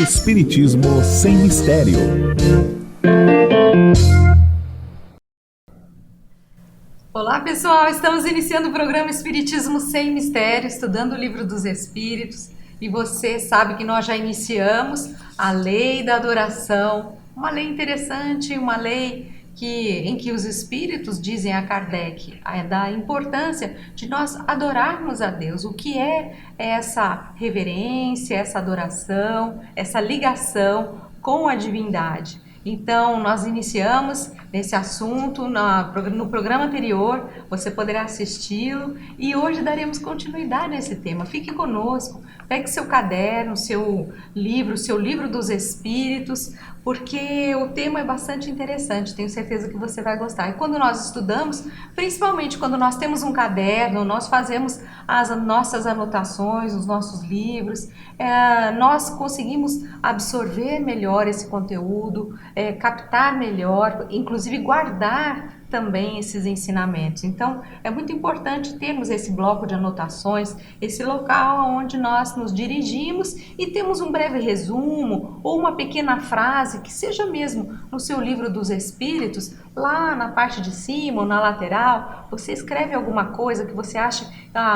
Espiritismo sem mistério. Olá pessoal, estamos iniciando o programa Espiritismo sem mistério, estudando o Livro dos Espíritos, e você sabe que nós já iniciamos a Lei da Adoração, uma lei interessante, uma lei em que os Espíritos dizem a Kardec da importância de nós adorarmos a Deus. O que é essa reverência, essa adoração, essa ligação com a divindade? Então, nós iniciamos nesse assunto no programa anterior, você poderá assisti-lo e hoje daremos continuidade a esse tema. Fique conosco, pegue seu caderno, seu livro dos Espíritos, porque o tema é bastante interessante, tenho certeza que você vai gostar. E quando nós estudamos, principalmente quando nós temos um caderno, nós fazemos as nossas anotações, os nossos livros, nós conseguimos absorver melhor esse conteúdo, captar melhor, inclusive guardar também esses ensinamentos. Então, é muito importante termos esse bloco de anotações, esse local onde nós nos dirigimos e temos um breve resumo ou uma pequena frase que seja mesmo no seu livro dos Espíritos, lá na parte de cima ou na lateral, você escreve alguma coisa que você acha,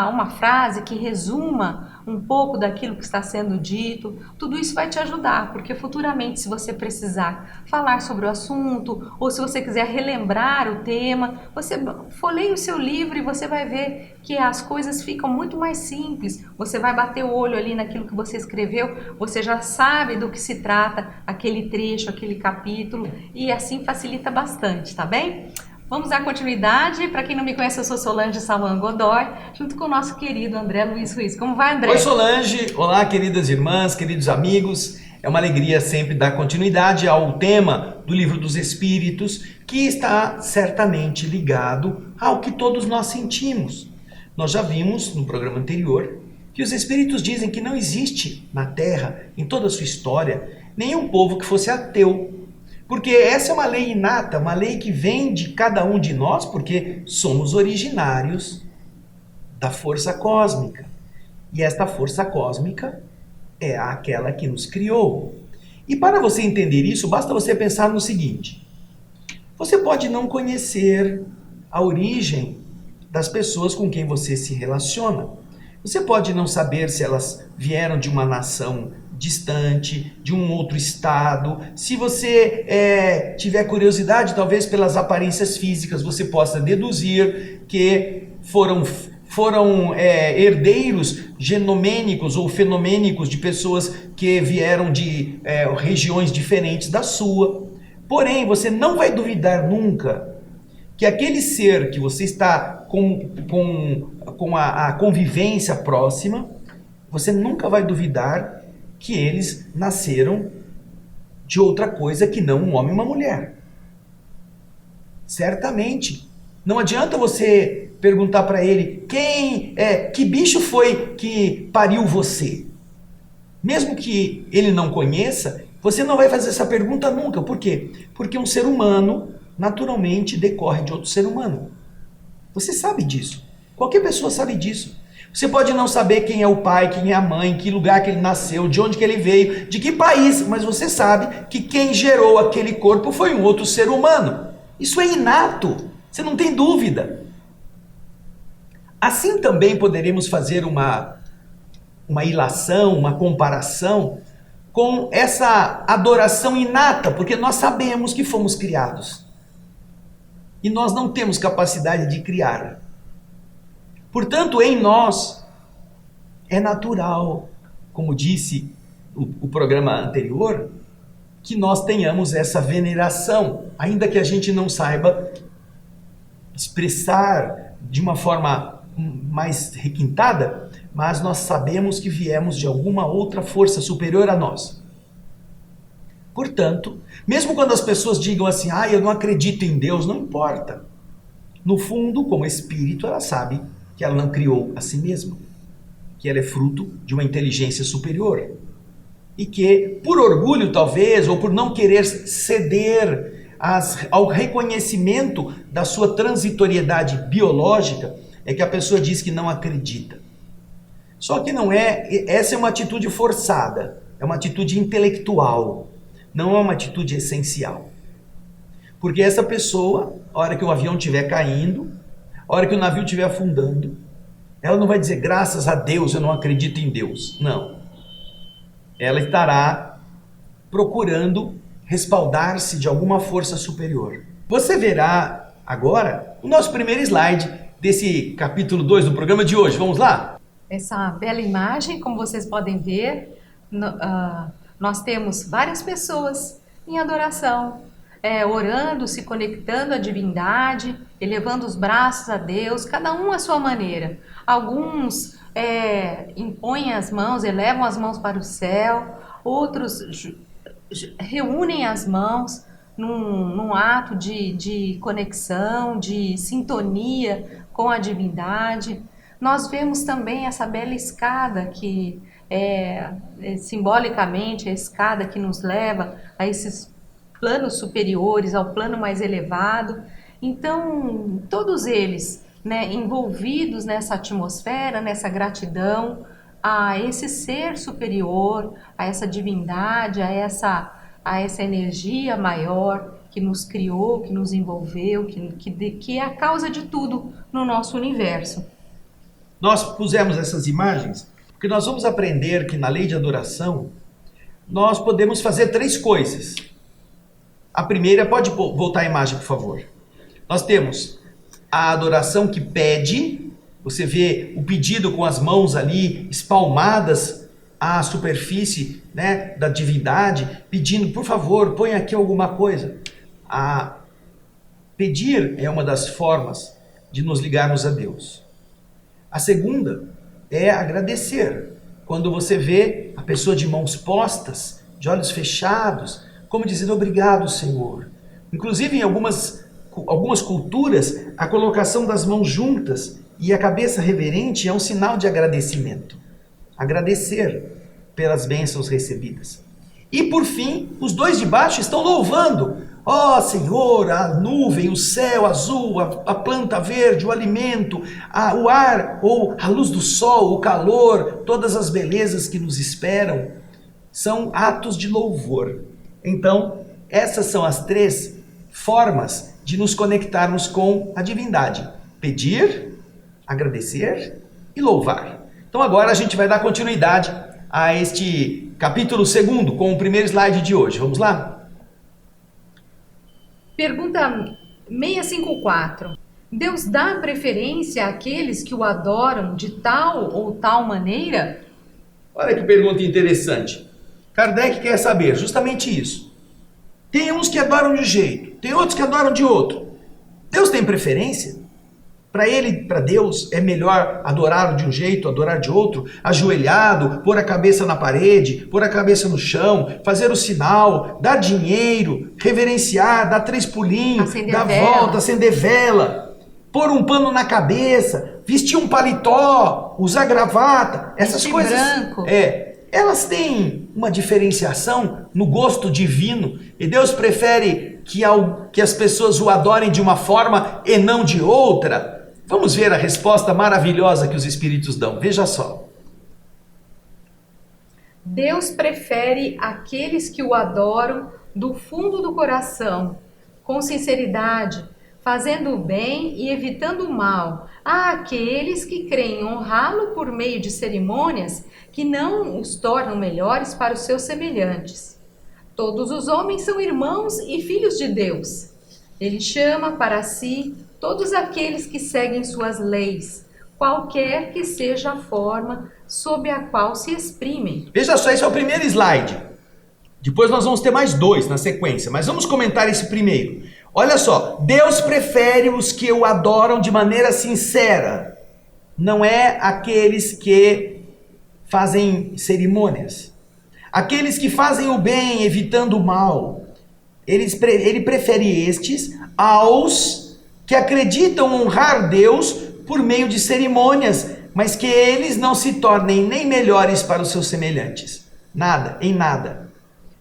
uma frase que resuma um pouco daquilo que está sendo dito. Tudo isso vai te ajudar, porque futuramente, se você precisar falar sobre o assunto ou se você quiser relembrar o tema, você folheia o seu livro e você vai ver que as coisas ficam muito mais simples. Você vai bater o olho ali naquilo que você escreveu, você já sabe do que se trata aquele trecho, aquele capítulo, e assim facilita bastante, tá bem? Vamos dar continuidade. Para quem não me conhece, eu sou Solange Salman Godoy, junto com o nosso querido André Luiz Ruiz. Como vai, André? Oi, Solange. Olá, queridas irmãs, queridos amigos. É uma alegria sempre dar continuidade ao tema do Livro dos Espíritos, que está certamente ligado ao que todos nós sentimos. Nós já vimos no programa anterior que os Espíritos dizem que não existe na Terra, em toda a sua história, nenhum povo que fosse ateu. Porque essa é uma lei inata, uma lei que vem de cada um de nós, porque somos originários da força cósmica. E esta força cósmica é aquela que nos criou. E para você entender isso, basta você pensar no seguinte: você pode não conhecer a origem das pessoas com quem você se relaciona. Você pode não saber se elas vieram de uma nação distante, de um outro estado. Se você tiver curiosidade, talvez pelas aparências físicas, você possa deduzir que foram herdeiros genomênicos ou fenomênicos de pessoas que vieram de regiões diferentes da sua. Porém, você não vai duvidar nunca que aquele ser que você está com a convivência próxima, você nunca vai duvidar que eles nasceram de outra coisa que não um homem e uma mulher. Certamente. Não adianta você perguntar para ele que bicho foi que pariu você. Mesmo que ele não conheça, você não vai fazer essa pergunta nunca. Por quê? Porque um ser humano naturalmente decorre de outro ser humano. Você sabe disso. Qualquer pessoa sabe disso. Você pode não saber quem é o pai, quem é a mãe, que lugar que ele nasceu, de onde que ele veio, de que país, mas você sabe que quem gerou aquele corpo foi um outro ser humano. Isso é inato, você não tem dúvida. Assim também poderemos fazer uma ilação, uma comparação com essa adoração inata, porque nós sabemos que fomos criados. E nós não temos capacidade de criar. Portanto, em nós é natural, como disse o programa anterior, que nós tenhamos essa veneração, ainda que a gente não saiba expressar de uma forma mais requintada, mas nós sabemos que viemos de alguma outra força superior a nós. Portanto, mesmo quando as pessoas digam assim, eu não acredito em Deus, não importa. No fundo, como espírito, ela sabe que ela não criou a si mesma, que ela é fruto de uma inteligência superior. E que, por orgulho talvez, ou por não querer ceder ao reconhecimento da sua transitoriedade biológica, é que a pessoa diz que não acredita. Só que não é, essa é uma atitude forçada, é uma atitude intelectual, não é uma atitude essencial. Porque essa pessoa, a hora que o avião estiver caindo, a hora que o navio estiver afundando, ela não vai dizer, graças a Deus, eu não acredito em Deus. Não. Ela estará procurando respaldar-se de alguma força superior. Você verá agora o nosso primeiro slide desse capítulo 2 do programa de hoje. Vamos lá? Essa bela imagem, como vocês podem ver, nós temos várias pessoas em adoração, orando, se conectando à divindade, elevando os braços a Deus, cada um à sua maneira. Alguns impõem as mãos, elevam as mãos para o céu, outros reúnem as mãos num ato de conexão, de sintonia com a divindade. Nós vemos também essa bela escada que simbolicamente a escada que nos leva a esses planos superiores, ao plano mais elevado. Então, todos eles, envolvidos nessa atmosfera, nessa gratidão a esse ser superior, a essa divindade, a essa energia maior que nos criou, que nos envolveu, que é a causa de tudo no nosso universo. Nós pusemos essas imagens porque nós vamos aprender que na lei de adoração nós podemos fazer 3 coisas. A primeira, pode voltar a imagem, por favor. Nós temos a adoração que pede, você vê o pedido com as mãos ali espalmadas à superfície, da divindade, pedindo, por favor, põe aqui alguma coisa. A pedir é uma das formas de nos ligarmos a Deus. A segunda é agradecer. Quando você vê a pessoa de mãos postas, de olhos fechados, como dizendo obrigado, Senhor. Inclusive em algumas culturas, a colocação das mãos juntas e a cabeça reverente é um sinal de agradecimento. Agradecer pelas bênçãos recebidas. E por fim, os 2 de baixo estão louvando. Ó Senhor, a nuvem, o céu azul, a planta verde, o alimento, o ar ou a luz do sol, o calor, todas as belezas que nos esperam, são atos de louvor. Então, essas são as 3 formas de nos conectarmos com a divindade. Pedir, agradecer e louvar. Então agora a gente vai dar continuidade a este capítulo 2 com o primeiro slide de hoje. Vamos lá? Pergunta 654. Deus dá preferência àqueles que o adoram de tal ou tal maneira? Olha que pergunta interessante. Kardec quer saber justamente isso. Tem uns que adoram de um jeito, tem outros que adoram de outro. Deus tem preferência? Para Deus é melhor adorar de um jeito, adorar de outro, ajoelhado, pôr a cabeça na parede, pôr a cabeça no chão, fazer o sinal, dar dinheiro, reverenciar, dar 3 pulinhos, dar volta, acender vela, pôr um pano na cabeça, vestir um paletó, usar gravata, essas coisas. Branco. Elas têm uma diferenciação no gosto divino e Deus prefere que as pessoas o adorem de uma forma e não de outra. Vamos ver a resposta maravilhosa que os espíritos dão. Veja só. Deus prefere aqueles que o adoram do fundo do coração, com sinceridade, fazendo o bem e evitando o mal, àqueles que creem honrá-lo por meio de cerimônias que não os tornam melhores para os seus semelhantes. Todos os homens são irmãos e filhos de Deus. Ele chama para si todos aqueles que seguem suas leis, qualquer que seja a forma sob a qual se exprimem. Veja só, esse é o primeiro slide. Depois nós vamos ter mais 2 na sequência, mas vamos comentar esse primeiro. Olha só, Deus prefere os que o adoram de maneira sincera. Não é aqueles que fazem cerimônias. Aqueles que fazem o bem, evitando o mal. Ele prefere estes aos que acreditam honrar Deus por meio de cerimônias, mas que eles não se tornem nem melhores para os seus semelhantes. Nada, em nada.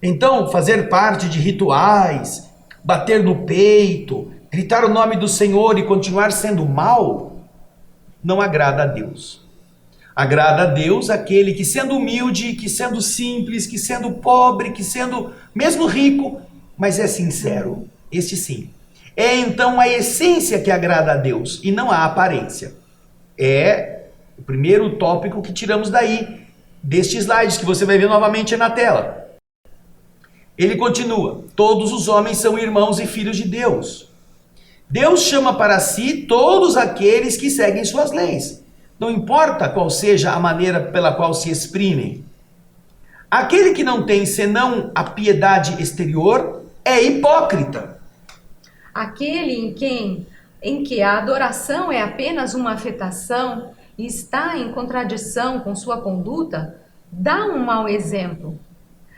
Então, fazer parte de rituais, bater no peito, gritar o nome do Senhor e continuar sendo mal, não agrada a Deus. Agrada a Deus aquele que, sendo humilde, que sendo simples, que sendo pobre, que sendo mesmo rico, mas é sincero. Este sim. É então a essência que agrada a Deus e não a aparência. É o primeiro tópico que tiramos daí, deste slide que você vai ver novamente na tela. Ele continua: todos os homens são irmãos e filhos de Deus. Deus chama para si todos aqueles que seguem suas leis. Não importa qual seja a maneira pela qual se exprimem. Aquele que não tem senão a piedade exterior é hipócrita. Aquele em que a adoração é apenas uma afetação e está em contradição com sua conduta, dá um mau exemplo.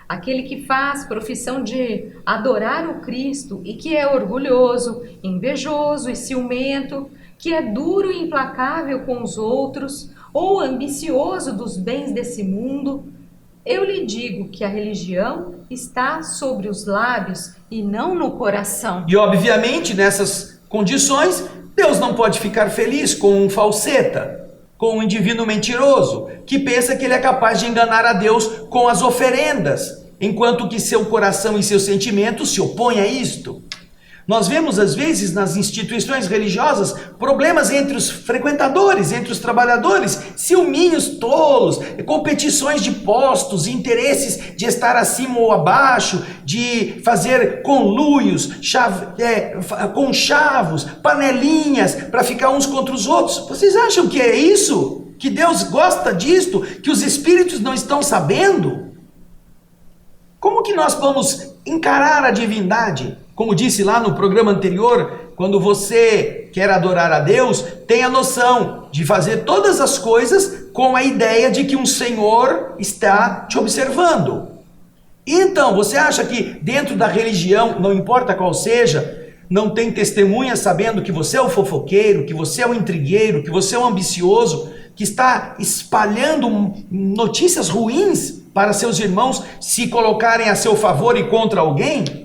Aquele que faz profissão de adorar o Cristo e que é orgulhoso, invejoso e ciumento, que é duro e implacável com os outros, ou ambicioso dos bens desse mundo, eu lhe digo que a religião está sobre os lábios e não no coração. E obviamente nessas condições, Deus não pode ficar feliz com um falseta, com um indivíduo mentiroso, que pensa que ele é capaz de enganar a Deus com as oferendas, enquanto que seu coração e seus sentimentos se opõem a isto. Nós vemos às vezes nas instituições religiosas problemas entre os frequentadores, entre os trabalhadores, ciúminhos tolos, competições de postos, interesses de estar acima ou abaixo, de fazer conluios, conchavos, panelinhas para ficar uns contra os outros. Vocês acham que é isso? Que Deus gosta disto? Que os espíritos não estão sabendo? Como que nós vamos encarar a divindade? Como disse lá no programa anterior, quando você quer adorar a Deus, tenha noção de fazer todas as coisas com a ideia de que um Senhor está te observando. Então, você acha que dentro da religião, não importa qual seja, não tem testemunha sabendo que você é o fofoqueiro, que você é o intrigueiro, que você é o ambicioso, que está espalhando notícias ruins para seus irmãos se colocarem a seu favor e contra alguém?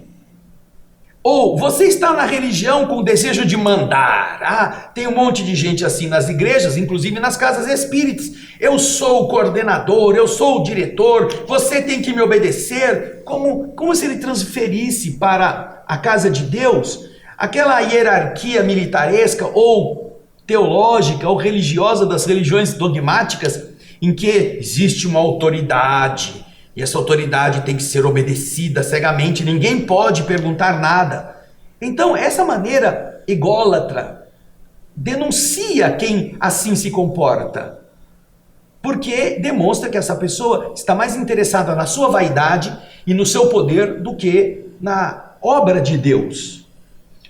Ou você está na religião com o desejo de mandar? Tem um monte de gente assim nas igrejas, inclusive nas casas espíritas. Eu sou o coordenador, eu sou o diretor, você tem que me obedecer. Como se ele transferisse para a casa de Deus aquela hierarquia militaresca ou teológica ou religiosa das religiões dogmáticas, em que existe uma autoridade. E essa autoridade tem que ser obedecida cegamente, ninguém pode perguntar nada. Então, essa maneira ególatra denuncia quem assim se comporta, porque demonstra que essa pessoa está mais interessada na sua vaidade e no seu poder do que na obra de Deus.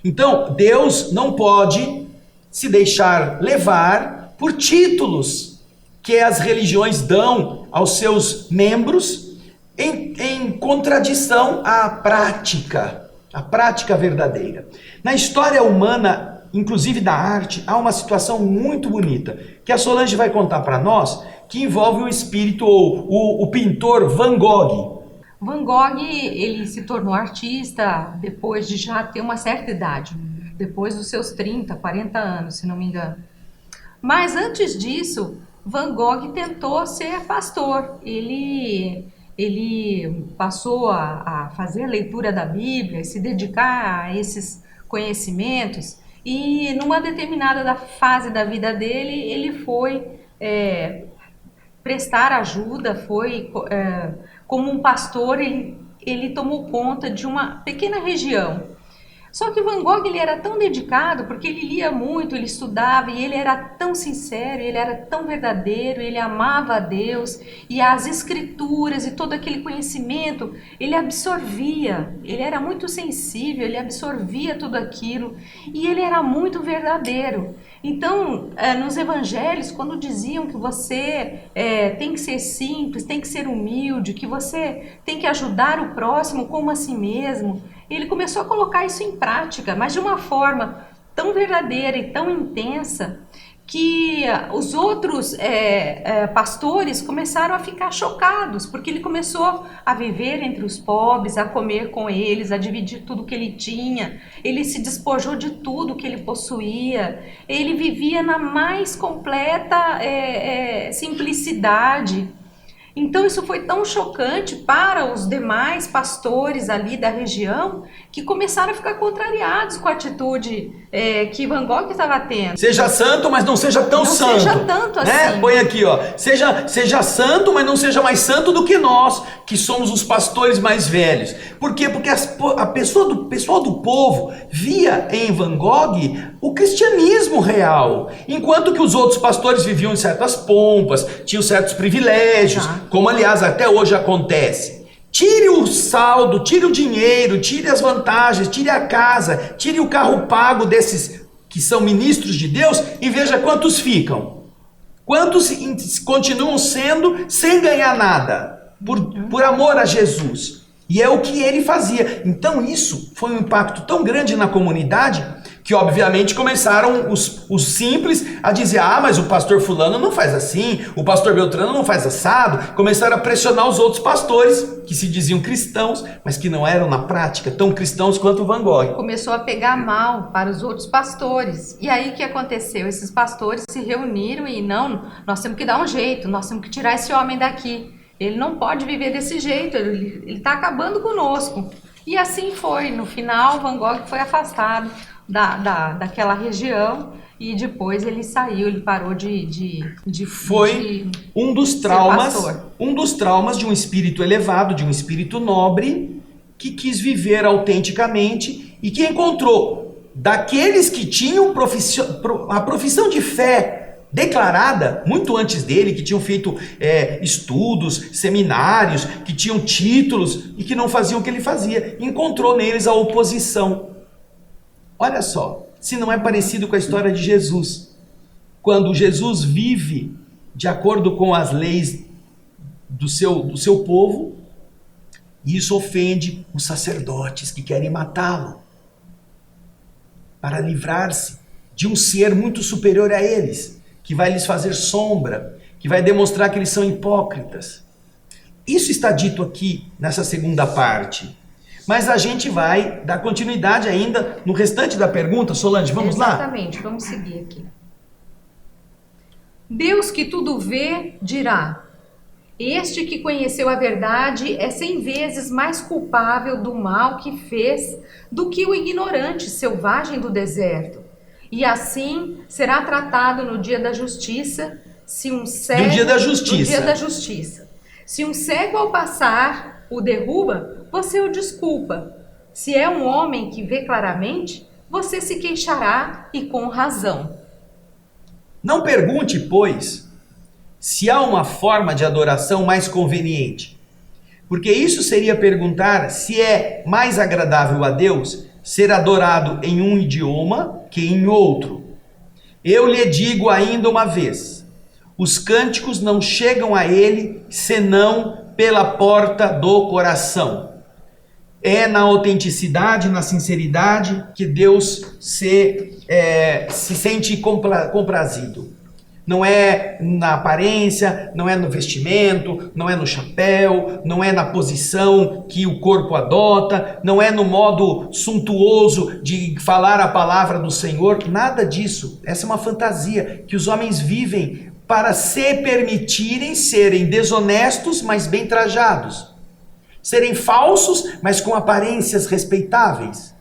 Então, Deus não pode se deixar levar por títulos que as religiões dão aos seus membros, em contradição à prática, a prática verdadeira. Na história humana, inclusive da arte, há uma situação muito bonita, que a Solange vai contar para nós, que envolve o espírito ou o pintor Van Gogh. Van Gogh, ele se tornou artista depois de já ter uma certa idade, depois dos seus 30, 40 anos, se não me engano. Mas antes disso, Van Gogh tentou ser pastor. Ele passou a fazer a leitura da Bíblia, se dedicar a esses conhecimentos, e numa determinada fase da vida dele, ele foi prestar ajuda, como um pastor, ele tomou conta de uma pequena região. Só que Van Gogh, ele era tão dedicado, porque ele lia muito, ele estudava, e ele era tão sincero, ele era tão verdadeiro, ele amava a Deus, e as escrituras e todo aquele conhecimento, ele absorvia, ele era muito sensível, ele absorvia tudo aquilo, e ele era muito verdadeiro. Então, nos evangelhos, quando diziam que você tem que ser simples, tem que ser humilde, que você tem que ajudar o próximo como a si mesmo, ele começou a colocar isso em prática, mas de uma forma tão verdadeira e tão intensa que os outros pastores começaram a ficar chocados, porque ele começou a viver entre os pobres, a comer com eles, a dividir tudo que ele tinha. Ele se despojou de tudo que ele possuía. Ele vivia na mais completa simplicidade. Então isso foi tão chocante para os demais pastores ali da região que começaram a ficar contrariados com a atitude que Van Gogh estava tendo. Seja santo, mas não seja tão santo. Não seja tanto assim. Põe aqui, ó. Seja santo, mas não seja mais santo do que nós, que somos os pastores mais velhos. Por quê? Porque o pessoal do povo via em Van Gogh o cristianismo real. Enquanto que os outros pastores viviam em certas pompas, tinham certos privilégios, como aliás até hoje acontece. Tire o saldo, tire o dinheiro, tire as vantagens, tire a casa, tire o carro pago desses que são ministros de Deus e veja quantos ficam. Quantos continuam sendo sem ganhar nada, por amor a Jesus. E é o que ele fazia. Então isso foi um impacto tão grande na comunidade que obviamente começaram os simples a dizer: ah, mas o pastor fulano não faz assim, o pastor Beltrano não faz assado. Começaram a pressionar os outros pastores, que se diziam cristãos, mas que não eram na prática tão cristãos quanto Van Gogh. Começou a pegar mal para os outros pastores. E aí o que aconteceu? Esses pastores se reuniram e não, nós temos que dar um jeito, nós temos que tirar esse homem daqui. Ele não pode viver desse jeito, ele está acabando conosco. E assim foi. No final, Van Gogh foi afastado daquela região e depois ele saiu, ele parou foi um dos traumas de um espírito elevado, de um espírito nobre que quis viver autenticamente e que encontrou daqueles que tinham a profissão de fé declarada muito antes dele, que tinham feito estudos, seminários, que tinham títulos e que não faziam o que ele fazia. Encontrou neles a oposição. Olha só, se não é parecido com a história de Jesus. Quando Jesus vive de acordo com as leis do seu povo, isso ofende os sacerdotes que querem matá-lo, para livrar-se de um ser muito superior a eles, que vai lhes fazer sombra, que vai demonstrar que eles são hipócritas. Isso está dito aqui nessa segunda parte. Mas a gente vai dar continuidade ainda no restante da pergunta. Solange, vamos lá? Exatamente, vamos seguir aqui. Deus que tudo vê, dirá: este que conheceu a verdade é 100 vezes mais culpável do mal que fez do que o ignorante selvagem do deserto. E assim será tratado no dia da justiça, se um cego... No dia da justiça. No dia da justiça. Se um cego ao passar o derruba, você o desculpa. Se é um homem que vê claramente, você se queixará e com razão. Não pergunte, pois, se há uma forma de adoração mais conveniente, porque isso seria perguntar se é mais agradável a Deus ser adorado em um idioma que em outro. Eu lhe digo ainda uma vez, os cânticos não chegam a ele senão pela porta do coração. É na autenticidade, na sinceridade que Deus se sente comprazido. Não é na aparência, não é no vestimento, não é no chapéu, não é na posição que o corpo adota, não é no modo suntuoso de falar a palavra do Senhor, nada disso. Essa é uma fantasia que os homens vivem para se permitirem serem desonestos, mas bem trajados. Serem falsos, mas com aparências respeitáveis.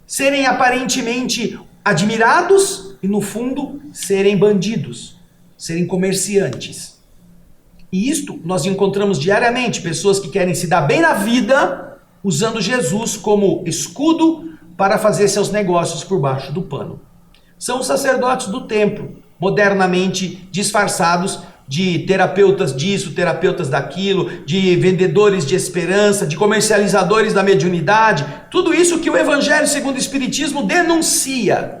Serem aparentemente admirados e no fundo serem bandidos, serem comerciantes. E isto nós encontramos diariamente, pessoas que querem se dar bem na vida usando Jesus como escudo para fazer seus negócios por baixo do pano. São os sacerdotes do templo, modernamente disfarçados de terapeutas disso, terapeutas daquilo, de vendedores de esperança, de comercializadores da mediunidade, tudo isso que o Evangelho segundo o Espiritismo denuncia.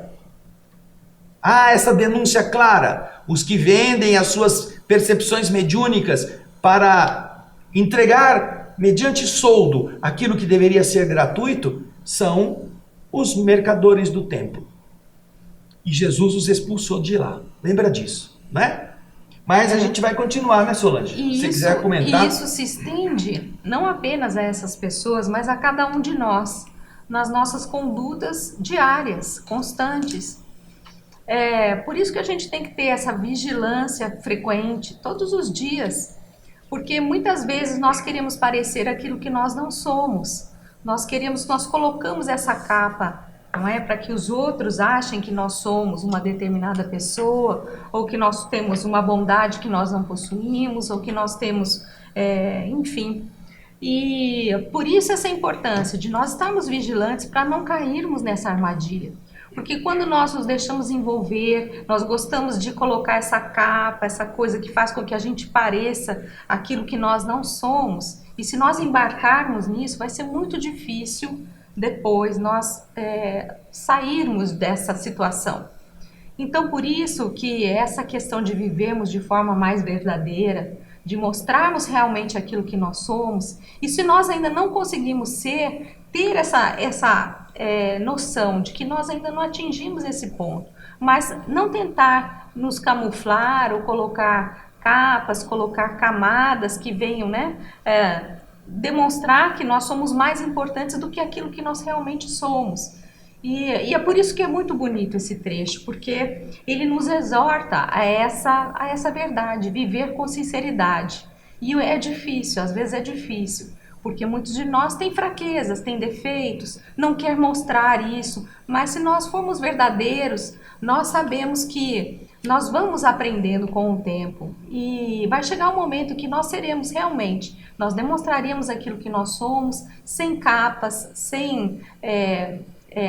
Há essa denúncia clara. Os que vendem as suas percepções mediúnicas para entregar, mediante soldo, aquilo que deveria ser gratuito, são os mercadores do templo. e Jesus os expulsou de lá. Lembra disso, né? Mas a gente vai continuar, né, Solange? Se você quiser comentar. E isso se estende não apenas a essas pessoas, mas a cada um de nós, nas nossas condutas diárias, constantes. Por isso que a gente tem que ter essa vigilância frequente, todos os dias, porque muitas vezes nós queremos parecer aquilo que nós não somos. Nós colocamos essa capa, não é, para que os outros achem que nós somos uma determinada pessoa, ou que nós temos uma bondade que nós não possuímos, ou que nós temos, enfim. E por isso essa importância de nós estarmos vigilantes para não cairmos nessa armadilha. Porque quando nós nos deixamos envolver, nós gostamos de colocar essa capa, essa coisa que faz com que a gente pareça aquilo que nós não somos. E se nós embarcarmos nisso, vai ser muito difícil depois nós sairmos dessa situação. Então, por isso que essa questão de vivermos de forma mais verdadeira, de mostrarmos realmente aquilo que nós somos, e se nós ainda não conseguimos ter essa noção de que nós ainda não atingimos esse ponto, mas não tentar nos camuflar ou colocar capas, colocar camadas que venham, demonstrar que nós somos mais importantes do que aquilo que nós realmente somos. E é por isso que é muito bonito esse trecho, porque ele nos exorta a essa verdade, viver com sinceridade. E é difícil, às vezes é difícil, porque muitos de nós têm fraquezas, têm defeitos, não quer mostrar isso, mas se nós formos verdadeiros, nós sabemos que nós vamos aprendendo com o tempo e vai chegar um momento que nós seremos realmente, nós demonstraríamos aquilo que nós somos, sem capas, sem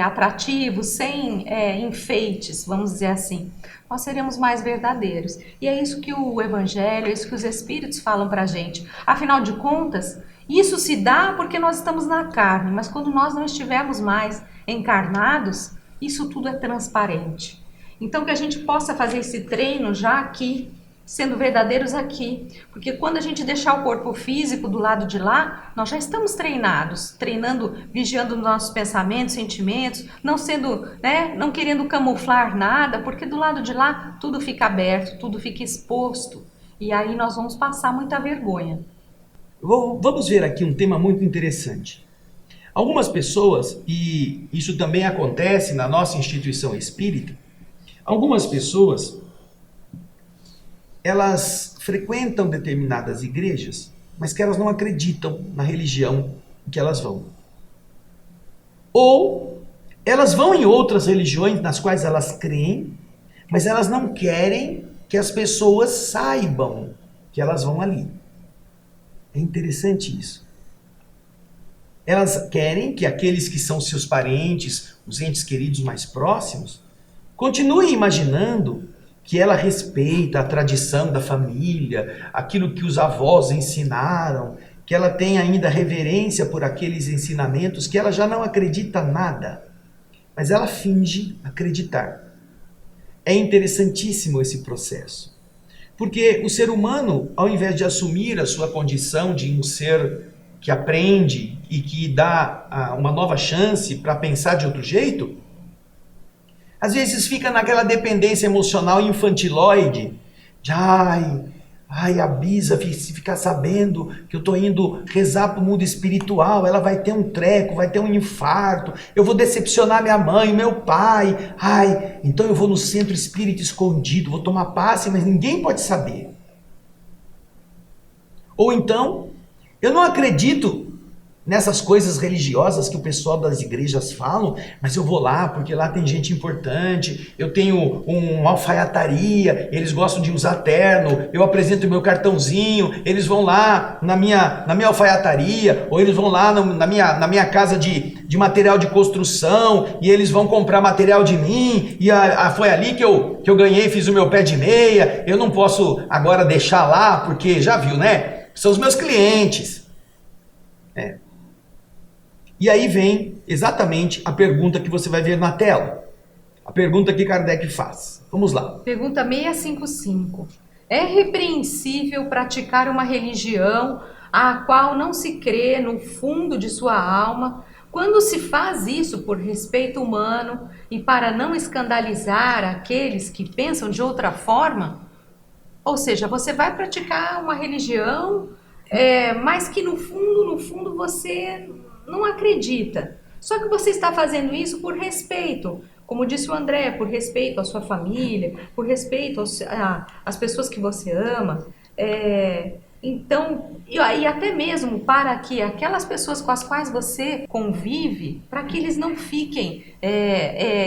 atrativos, sem enfeites, vamos dizer assim. Nós seremos mais verdadeiros. E é isso que o Evangelho, é isso que os Espíritos falam pra gente. Afinal de contas, isso se dá porque nós estamos na carne, mas quando nós não estivermos mais encarnados, isso tudo é transparente. Então que a gente possa fazer esse treino já aqui, sendo verdadeiros aqui, porque quando a gente deixar o corpo físico do lado de lá, nós já estamos treinados, treinando, vigiando nossos pensamentos, sentimentos, não querendo camuflar nada, porque do lado de lá tudo fica aberto, tudo fica exposto, e aí nós vamos passar muita vergonha. Vamos ver aqui um tema muito interessante. Algumas pessoas, e isso também acontece na nossa instituição espírita, algumas pessoas, elas frequentam determinadas igrejas, mas que elas não acreditam na religião em que elas vão. Ou elas vão em outras religiões nas quais elas creem, mas elas não querem que as pessoas saibam que elas vão ali. É interessante isso. Elas querem que aqueles que são seus parentes, os entes queridos mais próximos, continuem imaginando que ela respeita a tradição da família, aquilo que os avós ensinaram, que ela tem ainda reverência por aqueles ensinamentos, que ela já não acredita nada, mas ela finge acreditar. É interessantíssimo esse processo, porque o ser humano, ao invés de assumir a sua condição de um ser que aprende e que dá uma nova chance para pensar de outro jeito, às vezes fica naquela dependência emocional infantiloide, de a Bisa, se ficar sabendo que eu estou indo rezar para o mundo espiritual, ela vai ter um treco, vai ter um infarto, eu vou decepcionar minha mãe, meu pai, então eu vou no centro espírita escondido, vou tomar passe, mas ninguém pode saber. Ou então, eu não acredito nessas coisas religiosas que o pessoal das igrejas falam, mas eu vou lá porque lá tem gente importante, eu tenho uma alfaiataria, eles gostam de usar terno, eu apresento o meu cartãozinho, eles vão lá na minha alfaiataria, ou eles vão lá na minha casa de material de construção, e eles vão comprar material de mim, e foi ali que eu ganhei, fiz o meu pé de meia, eu não posso agora deixar lá, porque já viu, né? São os meus clientes. E aí vem exatamente a pergunta que você vai ver na tela. A pergunta que Kardec faz. Vamos lá. Pergunta 655. É repreensível praticar uma religião a qual não se crê no fundo de sua alma, Quando se faz isso por respeito humano e para não escandalizar aqueles que pensam de outra forma, ou seja, você vai praticar uma religião, mas que no fundo você não acredita. Só que você está fazendo isso por respeito, como disse o André, por respeito à sua família, por respeito às pessoas que você ama. Então, e até mesmo para que aquelas pessoas com as quais você convive, para que eles não fiquem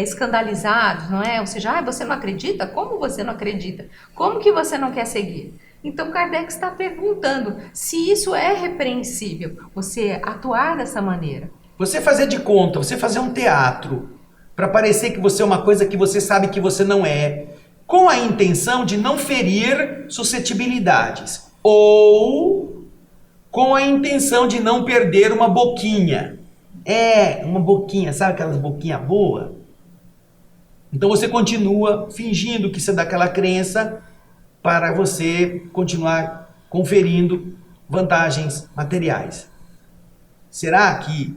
escandalizados, não é? Ou seja, você não acredita? Como você não acredita? Como que você não quer seguir? Então, Kardec está perguntando se isso é repreensível, você atuar dessa maneira. Você fazer de conta, você fazer um teatro, para parecer que você é uma coisa que você sabe que você não é, com a intenção de não ferir suscetibilidades. Ou com a intenção de não perder uma boquinha. Uma boquinha, sabe aquelas boquinhas boas? Então você continua fingindo que você é daquela crença para você continuar conferindo vantagens materiais.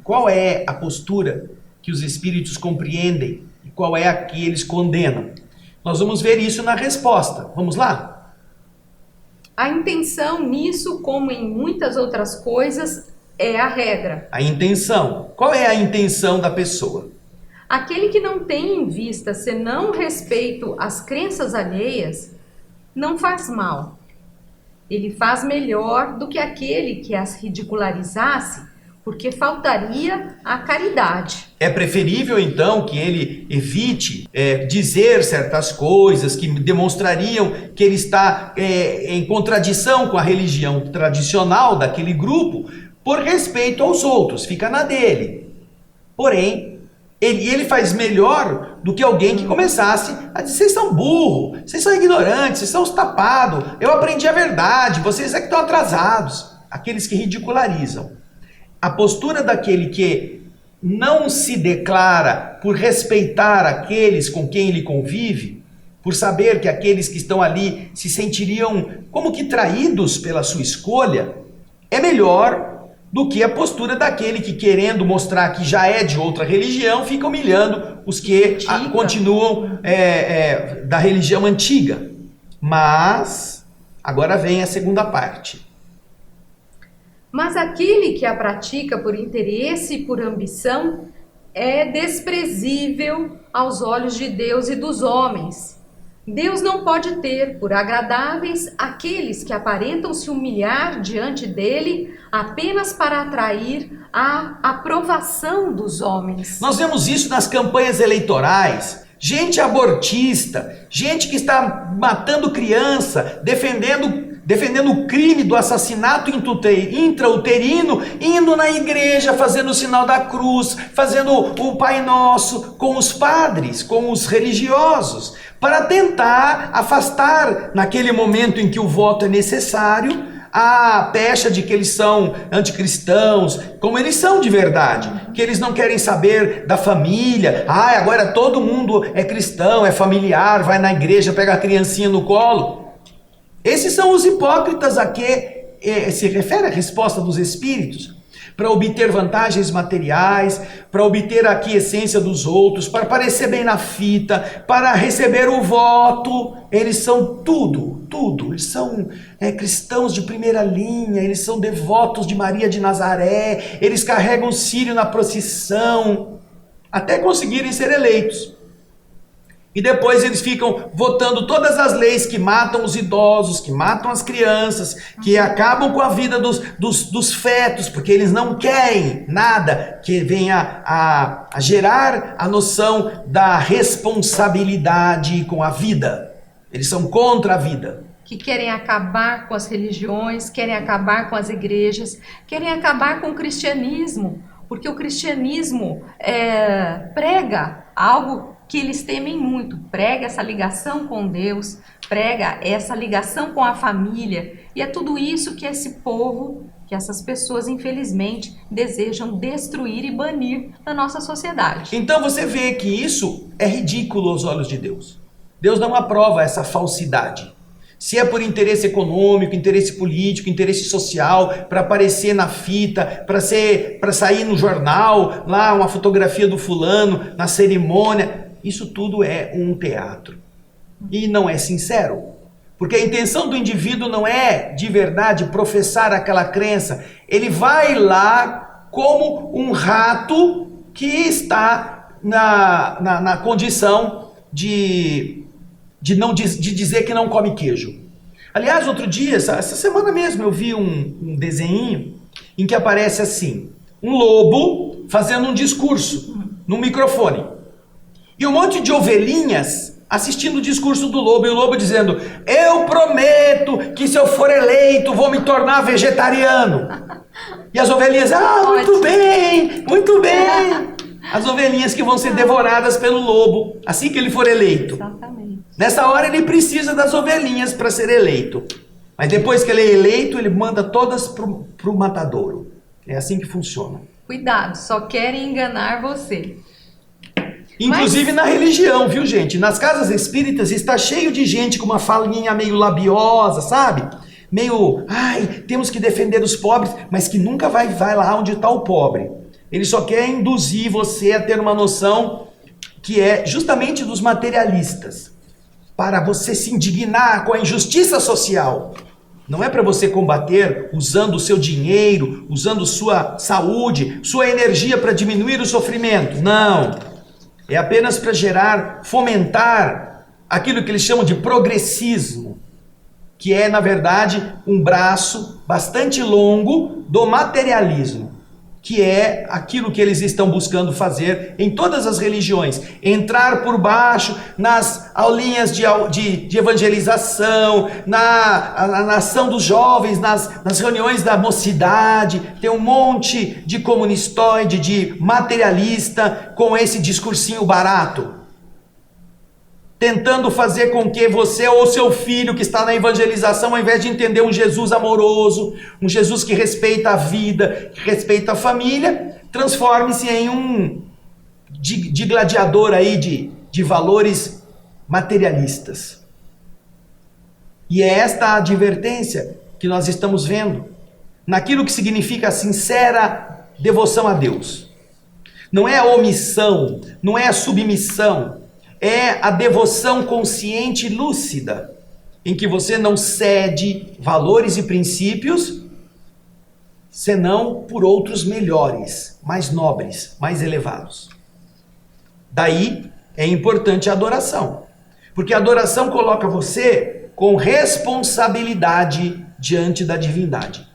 Qual é a postura que os espíritos compreendem e qual é a que eles condenam? Nós vamos ver isso na resposta. Vamos lá? A intenção nisso, como em muitas outras coisas, é a regra. A intenção. Qual é a intenção da pessoa? Aquele que não tem em vista senão respeito às crenças alheias, não faz mal. Ele faz melhor do que aquele que as ridicularizasse, porque faltaria a caridade. É preferível, então, que ele evite dizer certas coisas que demonstrariam que ele está em contradição com a religião tradicional daquele grupo, por respeito aos outros, fica na dele. Porém, ele faz melhor do que alguém que começasse a dizer: vocês são burros, vocês são ignorantes, vocês são os tapados, eu aprendi a verdade, vocês é que estão atrasados. Aqueles que ridicularizam. A postura daquele que não se declara por respeitar aqueles com quem ele convive, por saber que aqueles que estão ali se sentiriam como que traídos pela sua escolha, é melhor do que a postura daquele que, querendo mostrar que já é de outra religião, fica humilhando os que continuam da religião antiga. Mas, agora vem a segunda parte. Mas aquele que a pratica por interesse e por ambição é desprezível aos olhos de Deus e dos homens. Deus não pode ter por agradáveis aqueles que aparentam se humilhar diante dele apenas para atrair a aprovação dos homens. Nós vemos isso nas campanhas eleitorais. Gente abortista, gente que está matando criança, defendendo o crime do assassinato intrauterino, indo na igreja, fazendo o sinal da cruz, fazendo o Pai Nosso com os padres, com os religiosos, para tentar afastar, naquele momento em que o voto é necessário, a pecha de que eles são anticristãos, como eles são de verdade, que eles não querem saber da família. Agora todo mundo é cristão, é familiar, vai na igreja, pega a criancinha no colo. Esses são os hipócritas a que se refere a resposta dos espíritos, para obter vantagens materiais, para obter a aquiescência dos outros, para aparecer bem na fita, para receber o voto. Eles são tudo. Eles são cristãos de primeira linha, eles são devotos de Maria de Nazaré, eles carregam círio na procissão, até conseguirem ser eleitos. E depois eles ficam votando todas as leis que matam os idosos, que matam as crianças, que acabam com a vida dos fetos, porque eles não querem nada que venha a gerar a noção da responsabilidade com a vida. Eles são contra a vida. Que querem acabar com as religiões, querem acabar com as igrejas, querem acabar com o cristianismo, porque o cristianismo prega algo que eles temem muito, prega essa ligação com Deus, prega essa ligação com a família, e é tudo isso que esse povo, que essas pessoas infelizmente desejam destruir e banir da nossa sociedade. Então você vê que isso é ridículo aos olhos de Deus. Deus não aprova essa falsidade. Se é por interesse econômico, interesse político, interesse social, para aparecer na fita, para sair no jornal, lá uma fotografia do fulano, na cerimônia, isso tudo é um teatro. E não é sincero. Porque a intenção do indivíduo não é, de verdade, professar aquela crença. Ele vai lá como um rato que está na condição de dizer que não come queijo. Aliás, outro dia, essa semana mesmo, eu vi um desenho em que aparece assim, um lobo fazendo um discurso no microfone. E um monte de ovelhinhas assistindo o discurso do lobo, e o lobo dizendo: eu prometo que se eu for eleito vou me tornar vegetariano. E as ovelhinhas: muito bem, muito bem. As ovelhinhas que vão ser devoradas pelo lobo assim que ele for eleito. Exatamente. Nessa hora ele precisa das ovelhinhas para ser eleito. Mas depois que ele é eleito, ele manda todas pro matadouro. É assim que funciona. Cuidado, só querem enganar você. Inclusive na religião, viu, gente? Nas casas espíritas está cheio de gente com uma falinha meio labiosa, sabe? Meio, temos que defender os pobres, mas que nunca vai lá onde está o pobre. Ele só quer induzir você a ter uma noção que é justamente dos materialistas, para você se indignar com a injustiça social. Não é para você combater usando o seu dinheiro, usando sua saúde, sua energia para diminuir o sofrimento. Não. É apenas para fomentar aquilo que eles chamam de progressismo, que é, na verdade, um braço bastante longo do materialismo, que é aquilo que eles estão buscando fazer em todas as religiões. Entrar por baixo nas aulinhas de evangelização, na ação dos jovens, nas reuniões da mocidade. Tem um monte de comunistoide, de materialista com esse discursinho barato, tentando fazer com que você ou seu filho que está na evangelização, ao invés de entender um Jesus amoroso, um Jesus que respeita a vida, que respeita a família, transforme-se em um de gladiador aí de valores materialistas. E é esta a advertência que nós estamos vendo naquilo que significa a sincera devoção a Deus. Não é a omissão, não é a submissão, é a devoção consciente e lúcida, em que você não cede valores e princípios, senão por outros melhores, mais nobres, mais elevados. Daí é importante a adoração, porque a adoração coloca você com responsabilidade diante da divindade.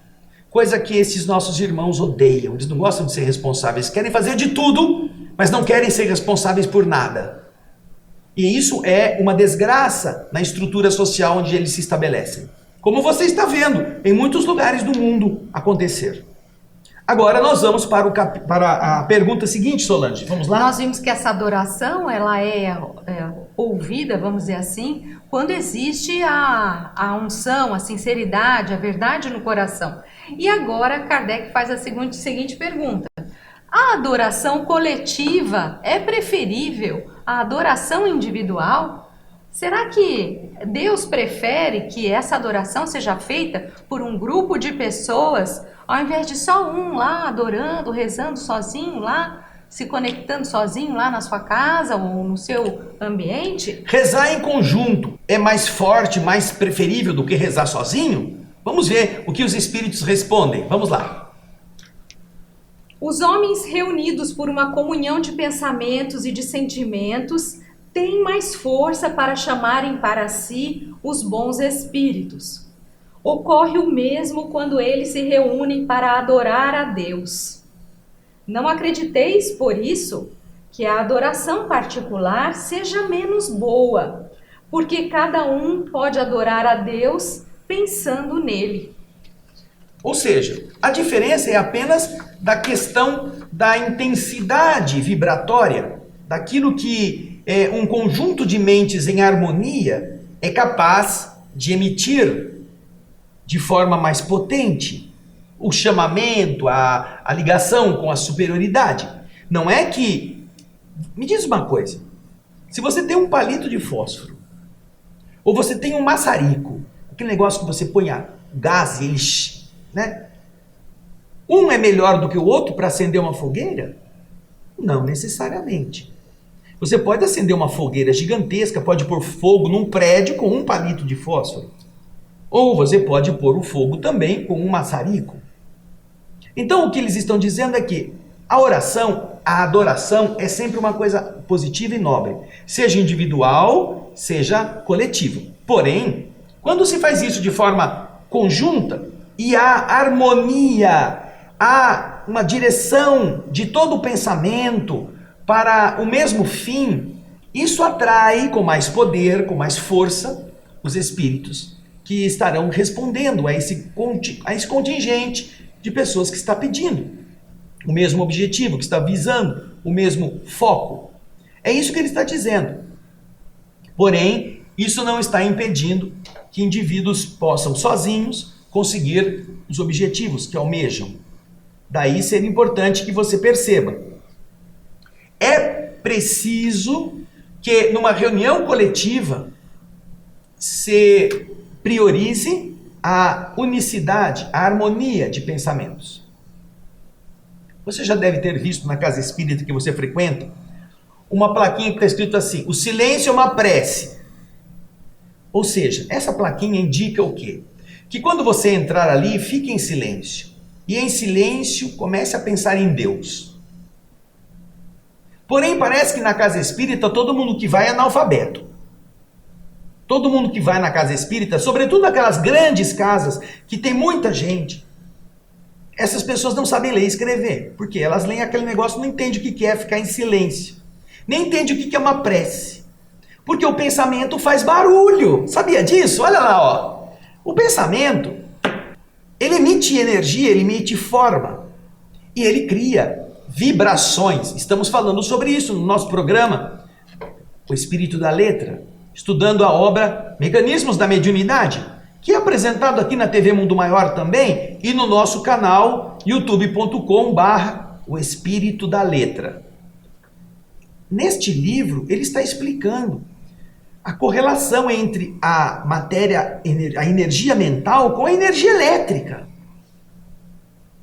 Coisa que esses nossos irmãos odeiam. Eles não gostam de ser responsáveis, querem fazer de tudo, mas não querem ser responsáveis por nada. E isso é uma desgraça na estrutura social onde eles se estabelecem. Como você está vendo em muitos lugares do mundo acontecer. Agora nós vamos para a pergunta seguinte, Solange. Vamos lá? Nós vimos que essa adoração ela é ouvida, vamos dizer assim, quando existe a unção, a sinceridade, a verdade no coração. E agora Kardec faz a seguinte pergunta. A adoração coletiva é preferível à adoração individual? Será que Deus prefere que essa adoração seja feita por um grupo de pessoas, ao invés de só um lá adorando, rezando sozinho lá, se conectando sozinho lá na sua casa ou no seu ambiente? Rezar em conjunto é mais forte, mais preferível do que rezar sozinho? Vamos ver o que os espíritos respondem. Vamos lá. Os homens reunidos por uma comunhão de pensamentos e de sentimentos têm mais força para chamarem para si os bons espíritos. Ocorre o mesmo quando eles se reúnem para adorar a Deus. Não acrediteis, por isso, que a adoração particular seja menos boa, porque cada um pode adorar a Deus pensando nele. Ou seja, a diferença é apenas da questão da intensidade vibratória, daquilo que um conjunto de mentes em harmonia é capaz de emitir de forma mais potente. O chamamento, a ligação com a superioridade. Não é que... Me diz uma coisa. Se você tem um palito de fósforo, Ou você tem um maçarico, aquele negócio que você põe a gás e ele, né? Um é melhor do que o outro para acender uma fogueira? Não necessariamente. Você pode acender uma fogueira gigantesca, pode pôr fogo num prédio com um palito de fósforo. Ou você pode pôr o fogo também com um maçarico. Então o que eles estão dizendo é que a oração, a adoração é sempre uma coisa positiva e nobre. Seja individual, seja coletivo. Porém, quando se faz isso de forma conjunta e há harmonia, há uma direção de todo o pensamento para o mesmo fim, isso atrai com mais poder, com mais força, os espíritos que estarão respondendo a esse contingente de pessoas que está pedindo o mesmo objetivo, que está visando o mesmo foco. É isso que ele está dizendo. Porém, isso não está impedindo que indivíduos possam sozinhos conseguir os objetivos que almejam. Daí ser importante que você perceba. É preciso que numa reunião coletiva se priorize a unicidade, a harmonia de pensamentos. Você já deve ter visto na casa espírita que você frequenta uma plaquinha que está escrito assim: o silêncio é uma prece. Ou seja, essa plaquinha indica o quê? Que quando você entrar ali, fique em silêncio. E em silêncio comece a pensar em Deus. Porém, parece que na casa espírita todo mundo que vai é analfabeto. Todo mundo que vai na casa espírita, sobretudo aquelas grandes casas que tem muita gente, essas pessoas não sabem ler e escrever, porque elas leem aquele negócio, não entendem o que é ficar em silêncio, nem entendem o que é uma prece, porque o pensamento faz barulho. Sabia disso? Olha lá, ó. O pensamento, ele emite energia, ele emite forma, e ele cria vibrações. Estamos falando sobre isso no nosso programa, O Espírito da Letra, estudando a obra Mecanismos da Mediunidade, que é apresentado aqui na TV Mundo Maior também e no nosso canal youtube.com/O Espírito da Letra. Neste livro, ele está explicando a correlação entre a matéria, a energia mental com a energia elétrica.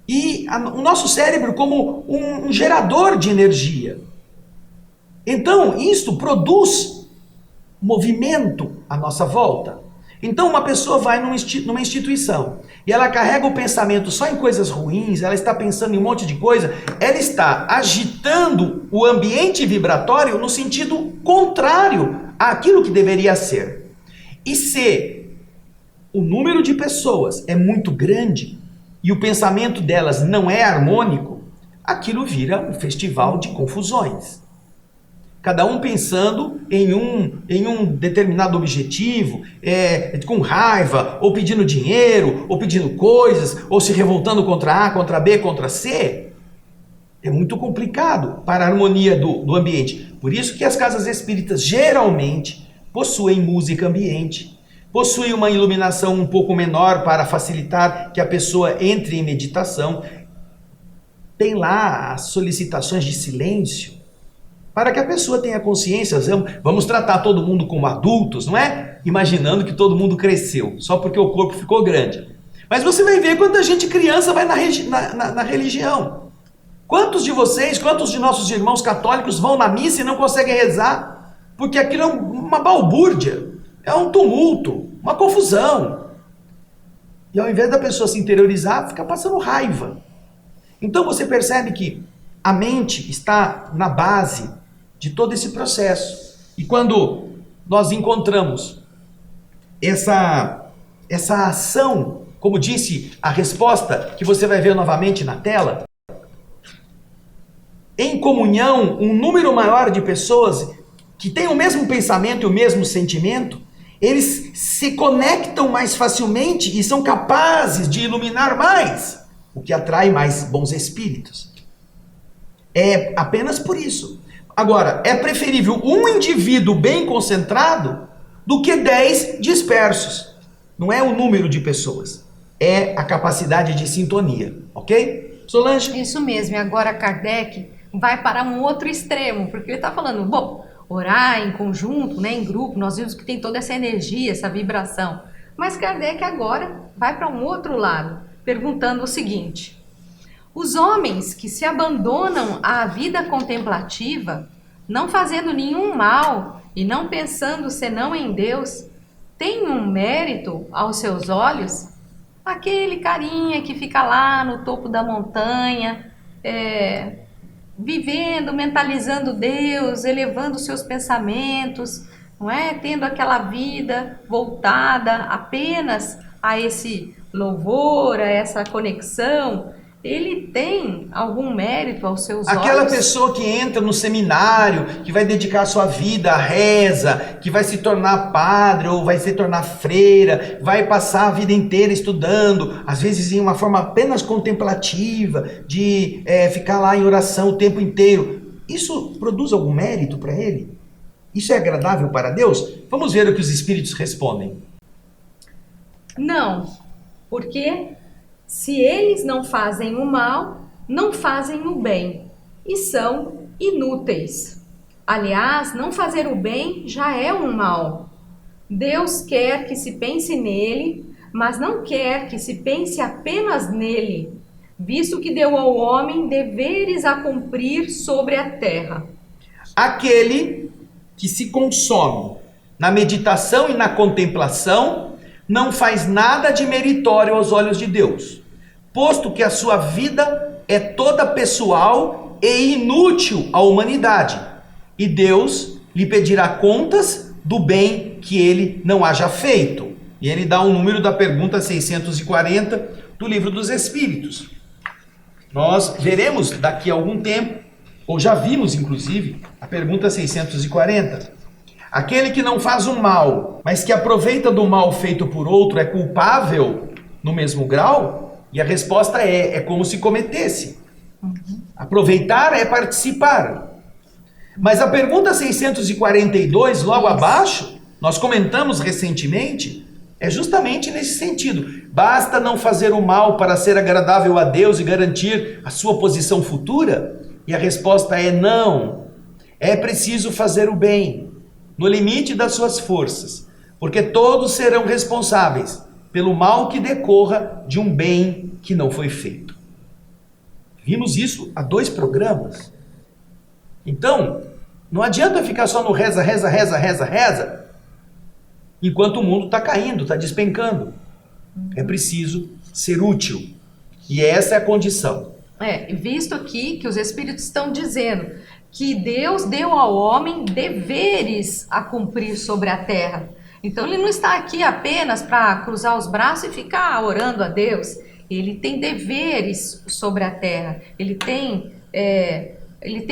E o nosso cérebro como um gerador de energia. Então, isto produz movimento à nossa volta. Então uma pessoa vai numa instituição e ela carrega o pensamento só em coisas ruins, ela está pensando em um monte de coisa, ela está agitando o ambiente vibratório no sentido contrário àquilo que deveria ser. E se o número de pessoas é muito grande e o pensamento delas não é harmônico, aquilo vira um festival de confusões. Cada um pensando em um determinado objetivo, com raiva, ou pedindo dinheiro, ou pedindo coisas, ou se revoltando contra A, contra B, contra C. É muito complicado para a harmonia do ambiente. Por isso que as casas espíritas geralmente possuem música ambiente, possuem uma iluminação um pouco menor para facilitar que a pessoa entre em meditação. Tem lá as solicitações de silêncio, para que a pessoa tenha consciência. Vamos tratar todo mundo como adultos, não é? Imaginando que todo mundo cresceu, só porque o corpo ficou grande. Mas você vai ver quanta gente criança vai na religião. Quantos de vocês, quantos de nossos irmãos católicos vão na missa e não conseguem rezar? Porque aquilo é uma balbúrdia, é um tumulto, uma confusão. E ao invés da pessoa se interiorizar, fica passando raiva. Então você percebe que a mente está na base de todo esse processo. E quando nós encontramos essa ação, como disse a resposta que você vai ver novamente na tela, em comunhão, um número maior de pessoas que têm o mesmo pensamento e o mesmo sentimento, eles se conectam mais facilmente e são capazes de iluminar mais, o que atrai mais bons espíritos. É apenas por isso. Agora, é preferível um indivíduo bem concentrado do que 10 dispersos. Não é o número de pessoas, é a capacidade de sintonia, ok? Solange? Isso mesmo, e agora Kardec vai para um outro extremo, porque ele está falando, bom, orar em conjunto, né, em grupo, nós vimos que tem toda essa energia, essa vibração. Mas Kardec agora vai para um outro lado, perguntando o seguinte: os homens que se abandonam à vida contemplativa, não fazendo nenhum mal e não pensando senão em Deus, têm um mérito aos seus olhos? Aquele carinha que fica lá no topo da montanha, vivendo, mentalizando Deus, elevando seus pensamentos, não é? Tendo aquela vida voltada apenas a esse louvor, a essa conexão, ele tem algum mérito aos seus olhos? Aquela pessoa que entra no seminário, que vai dedicar a sua vida à reza, que vai se tornar padre ou vai se tornar freira, vai passar a vida inteira estudando, às vezes em uma forma apenas contemplativa, de ficar lá em oração o tempo inteiro. Isso produz algum mérito para ele? Isso é agradável para Deus? Vamos ver o que os espíritos respondem. Não, porque se eles não fazem o mal, não fazem o bem e são inúteis. Aliás, não fazer o bem já é um mal. Deus quer que se pense nele, mas não quer que se pense apenas nele, visto que deu ao homem deveres a cumprir sobre a terra. Aquele que se consome na meditação e na contemplação não faz nada de meritório aos olhos de Deus, posto que a sua vida é toda pessoal e inútil à humanidade, e Deus lhe pedirá contas do bem que ele não haja feito. E ele dá o número da pergunta 640 do Livro dos Espíritos. Nós veremos daqui a algum tempo, ou já vimos inclusive, a pergunta 640. Aquele que não faz o mal, mas que aproveita do mal feito por outro, é culpável no mesmo grau? E a resposta é como se cometesse. Aproveitar é participar. Mas a pergunta 642, logo abaixo, nós comentamos recentemente, é justamente nesse sentido. Basta não fazer o mal para ser agradável a Deus e garantir a sua posição futura? E a resposta é não. É preciso fazer o bem, no limite das suas forças, porque todos serão responsáveis pelo mal que decorra de um bem que não foi feito. Vimos isso há 2 programas. Então, não adianta ficar só no reza, reza, reza, reza, reza, enquanto o mundo está caindo, está despencando. É preciso ser útil. E essa é a condição. Visto aqui que os Espíritos estão dizendo que Deus deu ao homem deveres a cumprir sobre a terra. Então ele não está aqui apenas para cruzar os braços e ficar orando a Deus. Ele tem deveres sobre a terra. Ele tem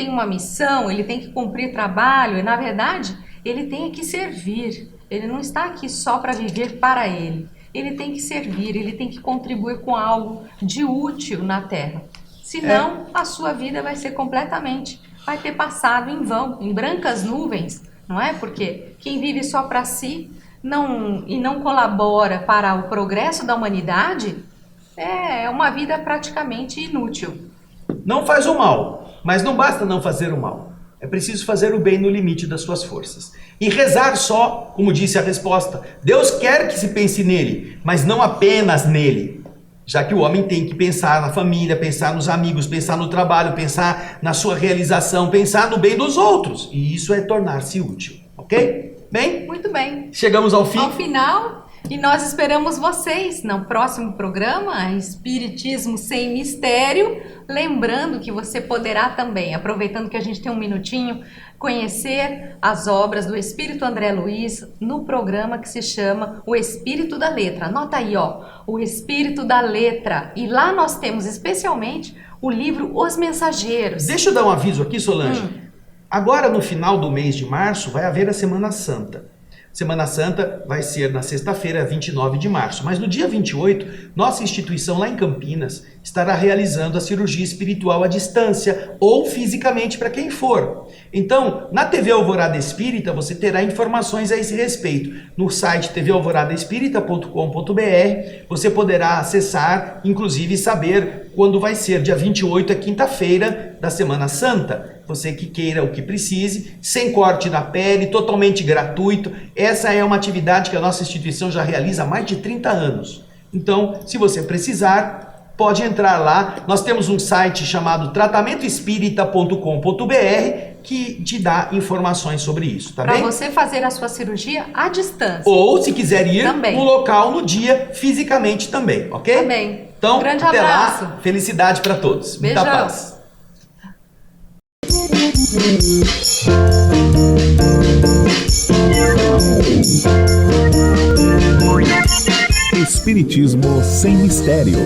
uma missão, ele tem que cumprir trabalho. E na verdade, ele tem que servir. Ele não está aqui só para viver para ele. Ele tem que servir, ele tem que contribuir com algo de útil na terra. Senão, a sua vida vai ter passado em vão, em brancas nuvens, não é? Porque quem vive só para si e não colabora para o progresso da humanidade é uma vida praticamente inútil. Não faz o mal, mas não basta não fazer o mal. É preciso fazer o bem no limite das suas forças. E rezar só, como disse a resposta. Deus quer que se pense nele, mas não apenas nele. Já que o homem tem que pensar na família, pensar nos amigos, pensar no trabalho, pensar na sua realização, pensar no bem dos outros. E isso é tornar-se útil, ok? Bem? Muito bem. Chegamos ao fim. Ao final, e nós esperamos vocês no próximo programa, Espiritismo Sem Mistério. Lembrando que você poderá também, aproveitando que a gente tem um minutinho, conhecer as obras do Espírito André Luiz no programa que se chama O Espírito da Letra. Anota aí, O Espírito da Letra. E lá nós temos especialmente o livro Os Mensageiros. Deixa eu dar um aviso aqui, Solange. Agora, no final do mês de março, vai haver a Semana Santa. Semana Santa vai ser na sexta-feira, 29 de março. Mas no dia 28, nossa instituição lá em Campinas estará realizando a cirurgia espiritual à distância ou fisicamente para quem for. Então, na TV Alvorada Espírita, você terá informações a esse respeito. No site tvalvoradaespírita.com.br, você poderá acessar, inclusive saber quando vai ser. Dia 28 é quinta-feira da Semana Santa. você que queira ou que precise, sem corte na pele, totalmente gratuito. Essa é uma atividade que a nossa instituição já realiza há mais de 30 anos. Então, se você precisar, pode entrar lá. Nós temos um site chamado tratamentoespírita.com.br que te dá informações sobre isso, tá bem? Para você fazer a sua cirurgia à distância. Ou, se quiser ir Também. no local, no dia, fisicamente também, ok? Também. Então, Grande até abraço. lá. Felicidade para todos. Beijão. Muita paz. Espiritismo sem mistério.